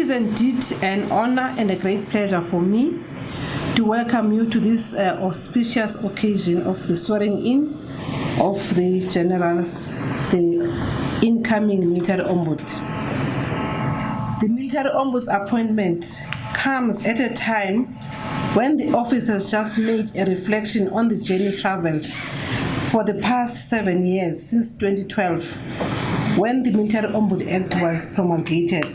is indeed an honor and a great pleasure for me to welcome you to this auspicious occasion of the swearing in of the incoming Military Ombud. The Military Ombud's appointment comes at a time when the office has just made a reflection on the journey traveled for the past 7 years, since 2012, when the Military Ombud Act was promulgated.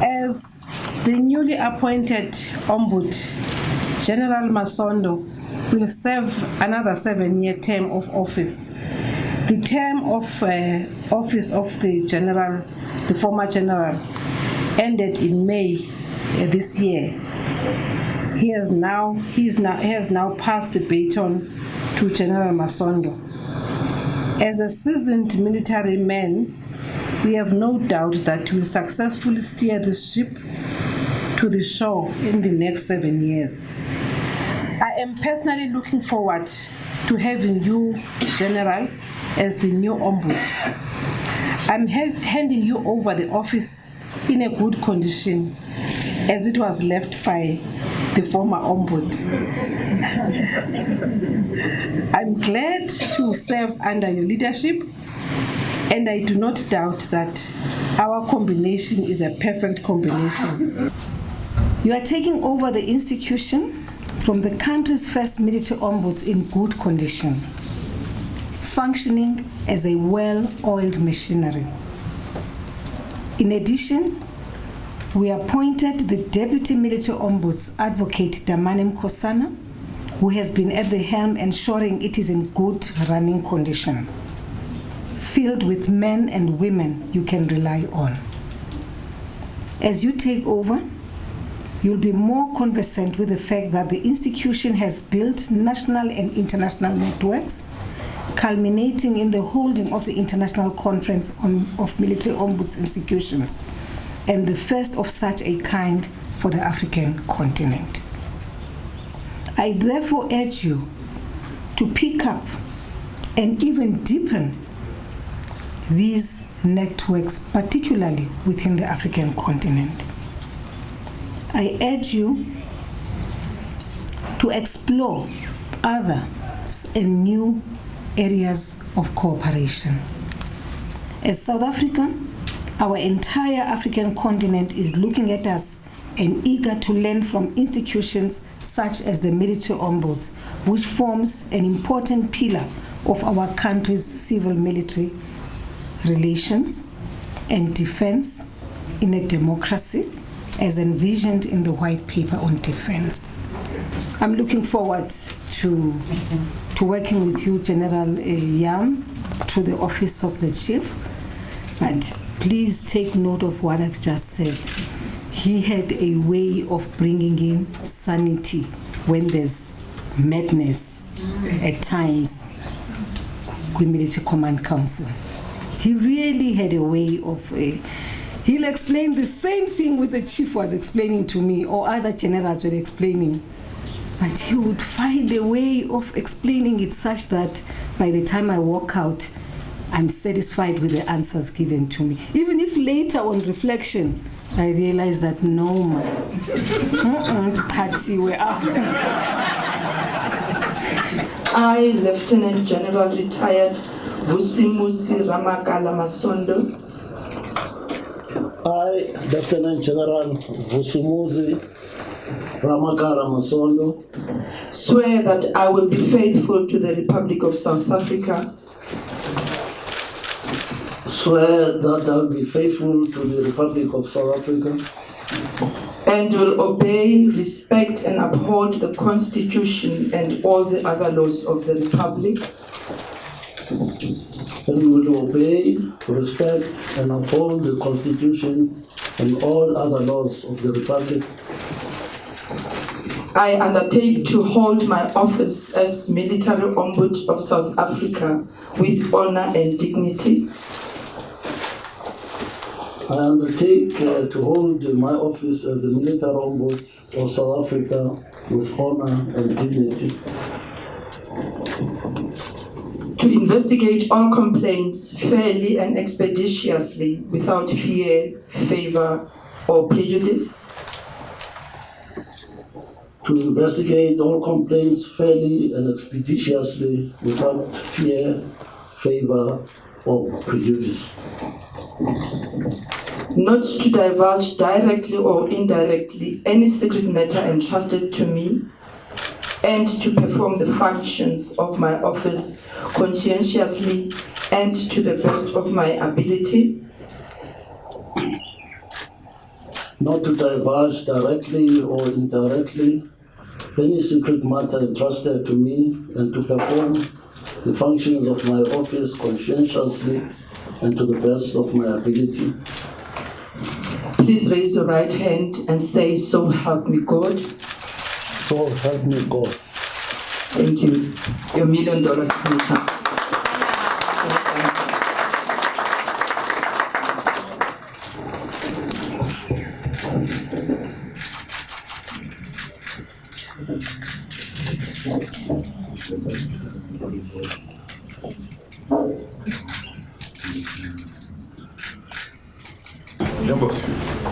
As the newly appointed Ombud, General Mosondo will serve another 7-year term of office. The term of office of the former general, ended in May this year. He has now passed the baton to General Mosondo. As a seasoned military man, we have no doubt that he will successfully steer this ship to the shore in the next 7 years. I am personally looking forward to having you, General, as the new Ombud. I'm handing you over the office in a good condition, as it was left by the former Ombud. I'm glad to serve under your leadership, and I do not doubt that our combination is a perfect combination. You are taking over the institution from the country's first military ombuds in good condition, functioning as a well-oiled machinery. In addition, we appointed the Deputy Military Ombuds Advocate Damanim Kosana, who has been at the helm ensuring it is in good running condition, filled with men and women you can rely on. As you take over, you'll be more conversant with the fact that the institution has built national and international networks, culminating in the holding of the International Conference of Military Ombuds Institutions, and the first of such a kind for the African continent. I therefore urge you to pick up and even deepen these networks, particularly within the African continent. I urge you to explore other and new areas of cooperation. As South Africa, our entire African continent is looking at us and eager to learn from institutions such as the Military Ombuds, which forms an important pillar of our country's civil-military relations and defense in a democracy, as envisioned in the White Paper on Defense. I'm looking forward to working with you, General Yam, through the office of the Chief, but please take note of what I've just said. He had a way of bringing in sanity when there's madness at times with Military Command Council. He really had a way of, he'll explain the same thing what the Chief was explaining to me or other generals were explaining, but he would find a way of explaining it such that by the time I walk out, I'm satisfied with the answers given to me. Even if later on reflection, I realized that no man, I, Lieutenant General Retired Vusimuzi Ramakala Mosondo. I, Lieutenant General Vusimuzi Ramakala Mosondo, swear that I will be faithful to the Republic of South Africa. Swear that I will be faithful to the Republic of South Africa. And will obey, respect, and uphold the Constitution and all the other laws of the Republic. And will obey, respect, and uphold the Constitution and all other laws of the Republic. I undertake to hold my office as Military Ombud of South Africa with honor and dignity. I undertake to hold my office as the Military Ombud of South Africa with honor and dignity. to investigate all complaints fairly and expeditiously without fear, favor, or prejudice. To investigate all complaints fairly and expeditiously without fear, favor, or prejudice. Not to divulge directly or indirectly any secret matter entrusted to me, and to perform the functions of my office conscientiously and to the best of my ability. Not to divulge directly or indirectly any secret matter entrusted to me, and to perform the functions of my office conscientiously and to the best of my ability. Please raise your right hand and say, "So help me God." So help me God. Thank you. Your $1 million signature.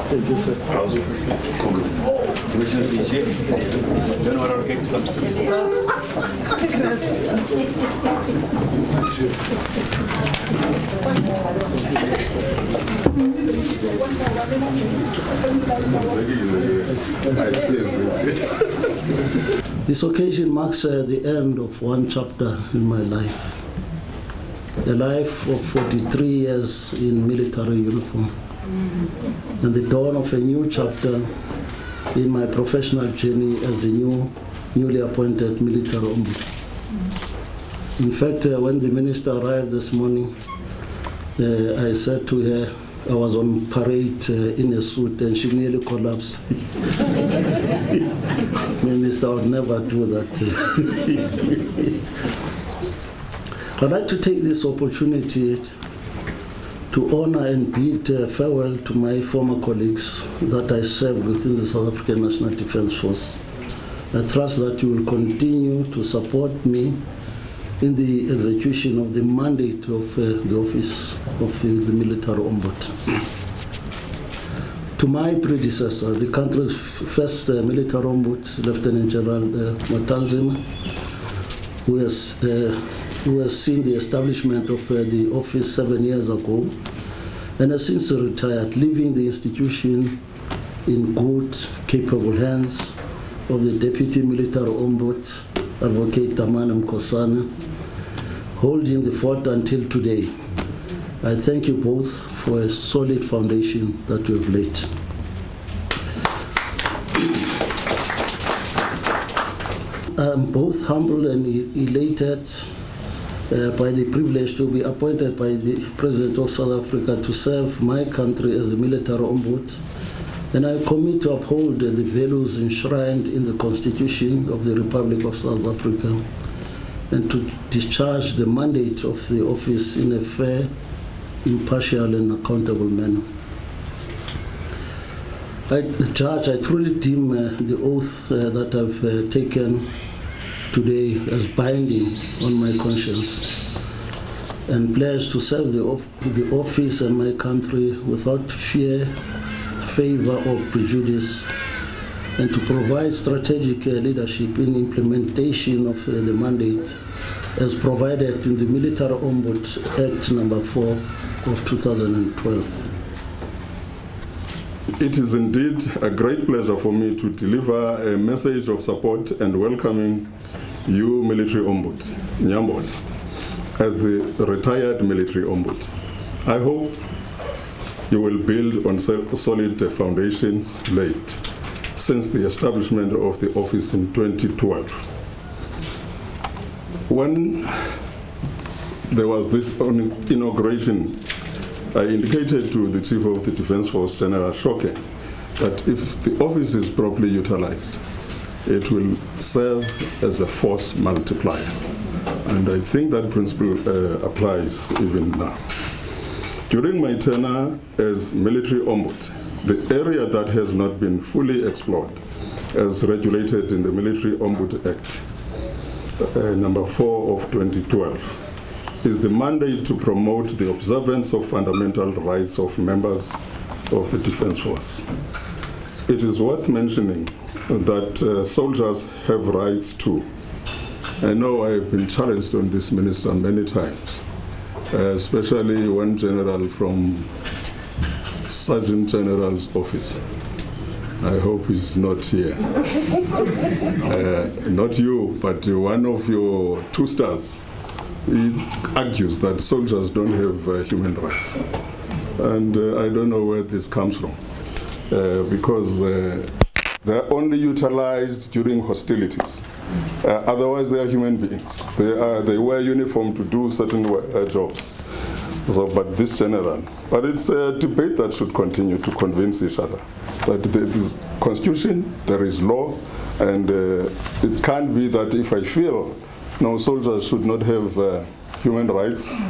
Thank you, sir. This occasion marks the end of one chapter in my life. A life of 43 years in military uniform. And the dawn of a new chapter in my professional journey as a newly appointed military ombud. In fact, when the minister arrived this morning, I said to her, I was on parade in a suit, and she nearly collapsed. Minister, I would never do that. I'd like to take this opportunity to honor and bid farewell to my former colleagues that I served within the South African National Defence Force. I trust that you will continue to support me in the execution of the mandate of the office of the Military Ombud. To my predecessor, the country's first Military Ombud, Lieutenant General Matanzima, who has seen the establishment of the office 7 years ago and has since retired, leaving the institution in good, capable hands of the Deputy Military Ombud, Advocate Tamana Mkosana, holding the fort until today. I thank you both for a solid foundation that you have laid. I'm both humbled and elated by the privilege to be appointed by the President of South Africa to serve my country as the Military Ombud, and I commit to uphold the values enshrined in the Constitution of the Republic of South Africa and to discharge the mandate of the office in a fair, impartial and accountable manner. Judge, I truly deem the oath that I've taken today as binding on my conscience and pledge to serve the office and my country without fear, favor or prejudice, and to provide strategic leadership in implementation of the mandate as provided in the Military Ombud Act number 4 of 2012. It is indeed a great pleasure for me to deliver a message of support and welcoming you, Military Ombud, Nyambos, as the retired Military Ombud. I hope you will build on solid foundations laid since the establishment of the office in 2012. When there was this inauguration, I indicated to the Chief of the Defence Force, General Shoke, that if the office is properly utilized, it will serve as a force multiplier. And I think that principle applies even now. During my tenure as Military Ombud, the area that has not been fully explored, as regulated in the Military Ombud Act, number 4 of 2012, is the mandate to promote the observance of fundamental rights of members of the Defence Force. It is worth mentioning that soldiers have rights too. I know I've been challenged on this, Minister, many times, especially one general from Sergeant General's office. I hope he's not here. Not you, but one of your 2 stars. He argues that soldiers don't have human rights. And I don't know where this comes from, because they're only utilized during hostilities. Otherwise, they are human beings. They wear uniform to do certain jobs. So, but this general, but it's a debate that should continue to convince each other that there is constitution, there is law, and it can't be that if I feel no, soldiers should not have human rights.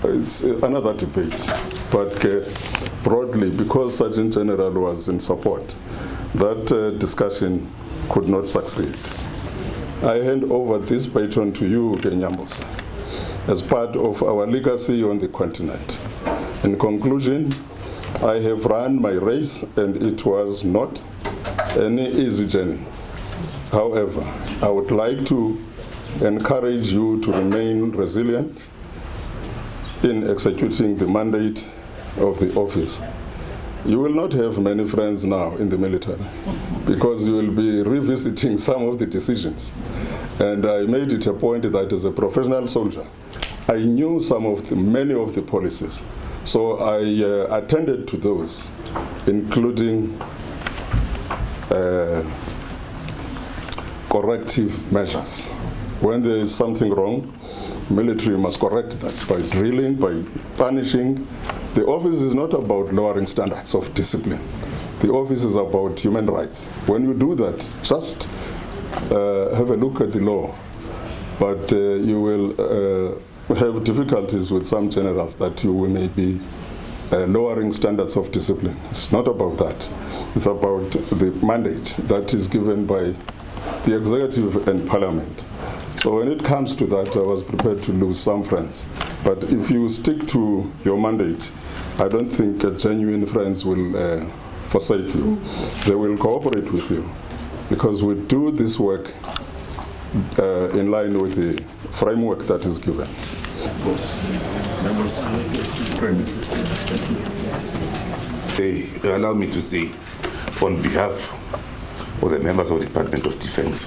It's another debate. But broadly, because Sergeant General was in support, that discussion could not succeed. I hand over this baton to you, Gen Mosondo, as part of our legacy on the continent. In conclusion, I have run my race, and it was not an easy journey. However, I would like to encourage you to remain resilient in executing the mandate of the office. You will not have many friends now in the military because you will be revisiting some of the decisions. And I made it a point that as a professional soldier, I knew many of the policies. So I attended to those, including corrective measures. When there is something wrong, military must correct that by drilling, by punishing. The office is not about lowering standards of discipline. The office is about human rights. When you do that, just have a look at the law. But you will have difficulties with some generals that you may be lowering standards of discipline. It's not about that. It's about the mandate that is given by the executive and parliament. So when it comes to that, I was prepared to lose some friends. But if you stick to your mandate, I don't think genuine friends will forsake you. They will cooperate with you because we do this work in line with the framework that is given. Allow me to say, on behalf of the members of the Department of Defense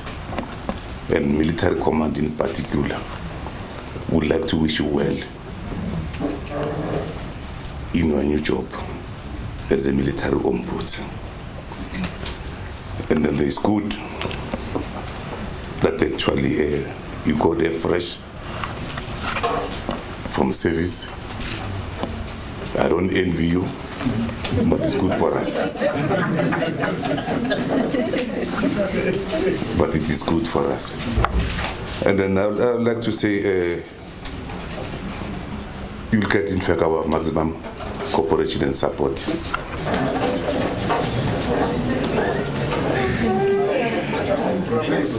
and Military Command in particular, would like to wish you well in your new job as a military ombud. And then it's good that actually you got there fresh from service. I don't envy you, but it's good for us. But it is good for us. And then I would like to say you'll get in fact our maximum cooperation and support. Please.